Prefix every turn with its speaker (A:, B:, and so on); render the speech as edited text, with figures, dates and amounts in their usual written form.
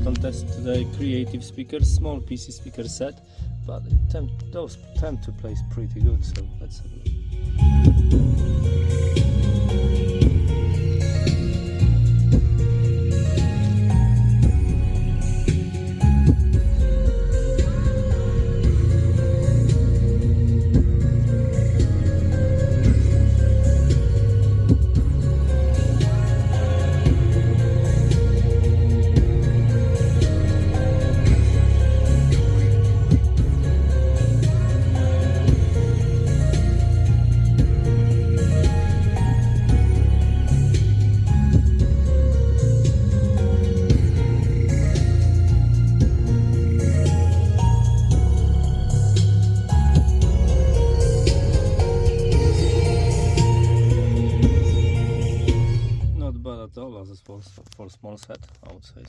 A: start on test the creative speakers, small PC speaker set, but those tend to play pretty good, so let's have a look. Not bad at all as a for small set, I would say.